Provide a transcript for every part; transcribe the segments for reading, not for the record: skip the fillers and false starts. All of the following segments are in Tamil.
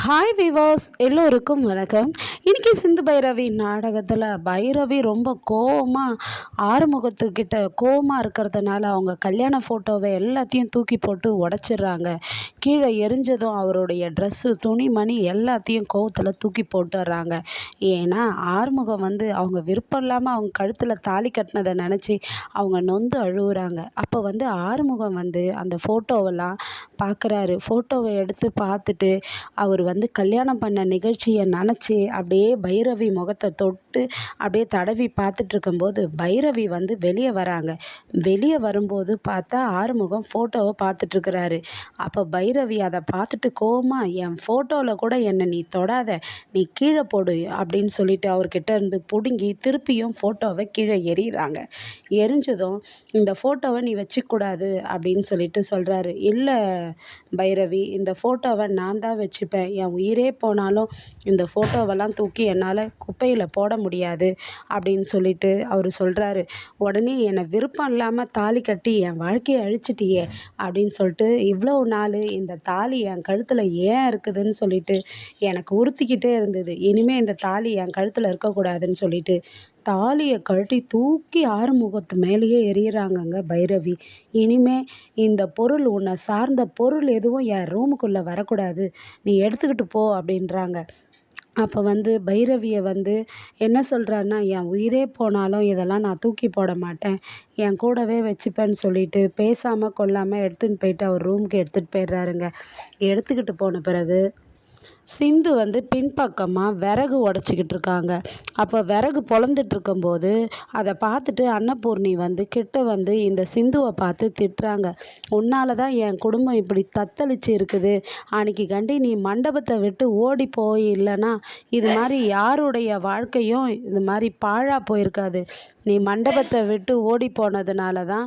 ஹாய் விவாஸ் எல்லோருக்கும் வணக்கம். இன்றைக்கி சிந்து பைரவி நாடகத்தில் பைரவி ரொம்ப கோவமாக ஆறுமுகத்துக்கிட்ட கோவமாக இருக்கிறதுனால அவங்க கல்யாண ஃபோட்டோவை எல்லாத்தையும் தூக்கி போட்டு உடச்சிட்றாங்க. கீழே எரிஞ்சதும் அவருடைய ட்ரெஸ்ஸு துணிமணி எல்லாத்தையும் கோவத்தில் தூக்கி போட்டுடுறாங்க. ஏன்னா ஆறுமுகம் அவங்க விருப்பம் இல்லாமல் அவங்க கழுத்தில் தாலி கட்டினதை நினச்சி அவங்க நொந்து அழுகுறாங்க. அப்போ ஆறுமுகம் அந்த ஃபோட்டோவெல்லாம் பார்க்குறாரு. ஃபோட்டோவை எடுத்து பார்த்துட்டு அவர் கல்யாணம் பண்ண நிகழ்ச்சியை நினச்சி அப்படியே பைரவி முகத்தை தொட்டு அப்படியே தடவி பார்த்துட்டு இருக்கும்போது பைரவி வெளியே வராங்க. வெளியே வரும்போது பார்த்தா ஆறுமுகம் ஃபோட்டோவை பார்த்துட்ருக்கிறாரு. அப்போ பைரவி அதை பார்த்துட்டு கோவமா, என் ஃபோட்டோவில் கூட என்னை நீ தொடாத, நீ கீழே போடு அப்படின்னு சொல்லிட்டு அவர்கிட்ட இருந்து பிடுங்கி திருப்பியும் ஃபோட்டோவை கீழே எறிகிறாங்க. எரிஞ்சதும் இந்த ஃபோட்டோவை நீ வச்சுக்கூடாது அப்படின்னு சொல்லிட்டு சொல்கிறாரு. இல்லை பைரவி, இந்த ஃபோட்டோவை நான் தான் வச்சுப்பேன். என் உயிரே போனாலும் இந்த ஃபோட்டோவெல்லாம் தூக்கி என்னால் குப்பையில் போட முடியாது அப்படின்னு சொல்லிட்டு அவர் சொல்கிறாரு. உடனே என்னை விருப்பம் இல்லாமல் தாலி கட்டி என் வாழ்க்கையை அழிச்சிட்டியே அப்படின்னு சொல்லிட்டு, இவ்வளோ நாள் இந்த தாலி என் கழுத்தில் ஏன் இருக்குதுன்னு சொல்லிட்டு எனக்கு உறுத்திக்கிட்டே இருந்தது. இனிமேல் இந்த தாலி என் கழுத்தில் இருக்கக்கூடாதுன்னு சொல்லிட்டு தாலியை கழட்டி தூக்கி ஆறுமுகத்து மேலேயே எறிகிறாங்கங்க பைரவி. இனிமே இந்த பொருள், உன்னை சார்ந்த பொருள் எதுவும் என் ரூமுக்குள்ளே வரக்கூடாது, நீ எடுத்துக்கிட்டு போ அப்படின்றாங்க. அப்போ பைரவியை என்ன சொல்கிறாருன்னா, என் உயிரே போனாலும் இதெல்லாம் நான் தூக்கி போட மாட்டேன், என் கூடவே வச்சுப்பேன்னு சொல்லிட்டு பேசாமல் கொள்ளாமல் எடுத்துன்னு போயிட்டு அவர் ரூமுக்கு எடுத்துகிட்டு போயிடுறாருங்க. எடுத்துக்கிட்டு போன பிறகு சிந்து பின்பக்கமாக விறகு உடச்சிக்கிட்டு இருக்காங்க. அப்போ விறகு பொழந்துட்டு இருக்கும்போது அதை பார்த்துட்டு அன்னபூர்ணி கிட்ட இந்த சிந்துவை பார்த்து திட்டுறாங்க. உன்னால தான் என் குடும்பம் இப்படி தத்தளிச்சு இருக்குது. அன்னைக்கு கண்டி நீ மண்டபத்தை விட்டு ஓடி போய் இல்லைன்னா இது மாதிரி யாருடைய வாழ்க்கையும் இது மாதிரி பாழாக போயிருக்காது. நீ மண்டபத்தை விட்டு ஓடி போனதுனால தான்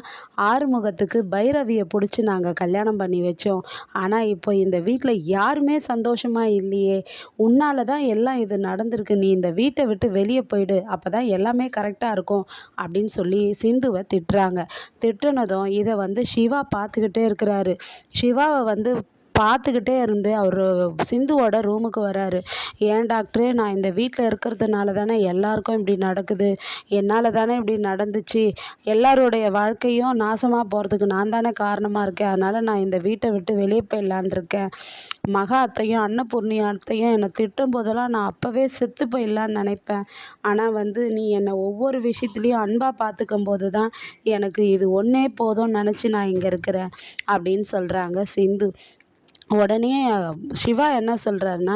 ஆறுமுகத்துக்கு பைரவியை பிடிச்சி நாங்கள் கல்யாணம் பண்ணி வச்சோம். ஆனால் இப்போ இந்த வீட்டில் யாருமே சந்தோஷமாக இல்லையே, உன்னால தான் எல்லாம் இது நடந்திருக்கு. நீ இந்த வீட்டை விட்டு வெளியே போயிடு, அப்போ தான் எல்லாமே கரெக்டாக இருக்கும் அப்படின்னு சொல்லி சிந்துவை திட்டுறாங்க. திட்டுனதும் இதை சிவா பார்த்துக்கிட்டே இருக்கிறாரு. சிவாவை பார்த்துக்கிட்டே இருந்து அவர் சிந்துவோட ரூமுக்கு வராரு. ஏன் டாக்டரே, நான் இந்த வீட்டில் இருக்கிறதுனால தானே எல்லாருக்கும் இப்படி நடக்குது, என்னால் தானே இப்படி நடந்துச்சு, எல்லாருடைய வாழ்க்கையும் நாசமாக போகிறதுக்கு நான் தானே காரணமாக இருக்கேன், அதனால் நான் இந்த வீட்டை விட்டு வெளியே போயிடலான் இருக்கேன். மகா அத்தையும் அன்னபூர்ணி அத்தையும் என்னை திட்டும் போதெல்லாம் நான் அப்போவே செத்து போயிடலான்னு நினைப்பேன். ஆனால் நீ என்னை ஒவ்வொரு விஷயத்துலேயும் அன்பாக பார்த்துக்கும் போது தான் எனக்கு இது ஒன்றே போதும்னு நினச்சி நான் இங்கே இருக்கிறேன் அப்படின்னு சொல்கிறாங்க சிந்து. உடனே சிவா என்ன சொல்கிறாருன்னா,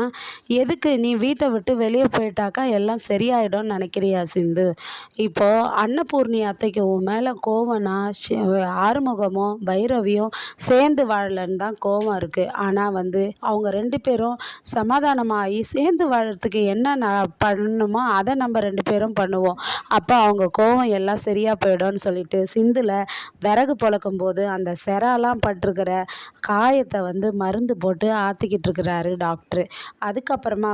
எதுக்கு நீ வீட்டை விட்டு வெளியே போயிட்டாக்கா எல்லாம் சரியாயிடும்னு நினைக்கிறியா சிந்து? இப்போது அன்னபூர்ணி அத்தைக்கு உன் மேலே கோவம்னா ஆறுமுகமும் பைரவியும் சேர்ந்து வாழலன்னு தான் கோவம் இருக்குது. ஆனால் அவங்க ரெண்டு பேரும் சமாதானமாகி சேர்ந்து வாழறதுக்கு என்ன பண்ணணுமோ அதை நம்ம ரெண்டு பேரும் பண்ணுவோம், அப்போ அவங்க கோவம் எல்லாம் சரியாக போயிடும்னு சொல்லிட்டு சிந்துல விறகு பொழக்கும் போது அந்த செராலாம் பட்டிருக்கிற காயத்தை மருந்து போட்டு ஆற்றிக்கிட்டு இருக்கிறாரு டாக்டரு. அதுக்கப்புறமா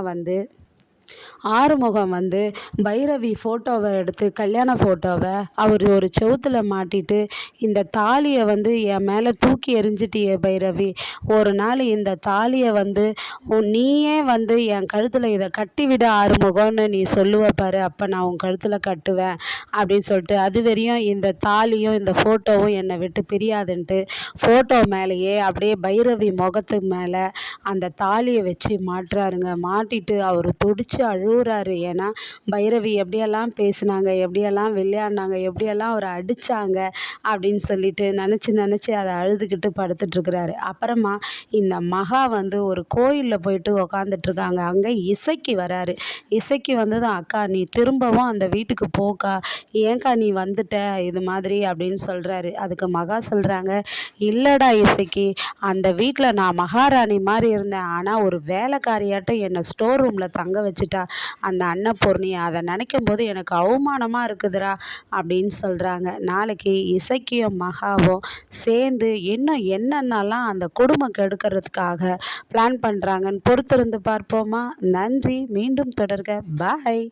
ஆறுமுகம் பைரவி ஃபோட்டோவை எடுத்து கல்யாண ஃபோட்டோவை அவர் ஒரு செவுத்தில் மாட்டிட்டு, இந்த தாலியை என் மேலே தூக்கி எறிஞ்சிட்டியே பைரவி, ஒரு நாள் இந்த தாலியை நீயே என் கழுத்தில் இதை கட்டிவிட ஆறுமுகம்னு நீ சொல்லுவ பாரு, அப்போ நான் உன் கழுத்தில் கட்டுவேன் அப்படின்னு சொல்லிட்டு, அது வரையும் இந்த தாலியும் இந்த ஃபோட்டோவும் என்னை விட்டு பிரியாதுன்ட்டு ஃபோட்டோ மேலேயே அப்படியே பைரவி முகத்துக்கு மேலே அந்த தாலியை வச்சு மாட்டுறாருங்க. மாட்டிட்டு அவர் துடிச்சு அழுகுறாரு. ஏன்னா பைரவி எப்படியெல்லாம் பேசினாங்க, எப்படியெல்லாம் விளையாடினாங்க, எப்படியெல்லாம் அவரை அடித்தாங்க அப்படின்னு சொல்லிட்டு நினச்சி அதை அழுதுகிட்டு படுத்துட்ருக்கிறாரு. அப்புறமா இந்த மகா ஒரு கோயிலில் போயிட்டு உக்காந்துட்ருக்காங்க. அங்கே இசைக்கு வராரு. இசைக்கு வந்ததும், அக்கா நீ திரும்பவும் அந்த வீட்டுக்கு போக்கா, ஏன்க்கா நீ வந்துட்ட இது மாதிரி அப்படின்னு சொல்கிறாரு. அதுக்கு மகா சொல்கிறாங்க, இல்லைடா இசைக்கு, அந்த வீட்டில் நான் மகாராணி மாதிரி இருந்தேன், ஆனால் ஒரு வேலைக்காரியாட்டம் என்னை ஸ்டோர் ரூமில் தங்க வச்சுட்டா அந்த அன்னபூர்ணி, அதை நினைக்கும் போது எனக்கு அவமானமாக இருக்குதுடா அப்படின்னு சொல்கிறாங்க. நாளைக்கு இசைக்கியும் மகாவும் சேர்ந்து இன்னும் என்னென்னலாம் அந்த குடும்பம் கெடுக்கிறதுக்காக பிளான் பண்ணுறாங்கன்னு பொறுத்திருந்து பார்ப்போமா. நன்றி, மீண்டும் தொடர்க. பாய்.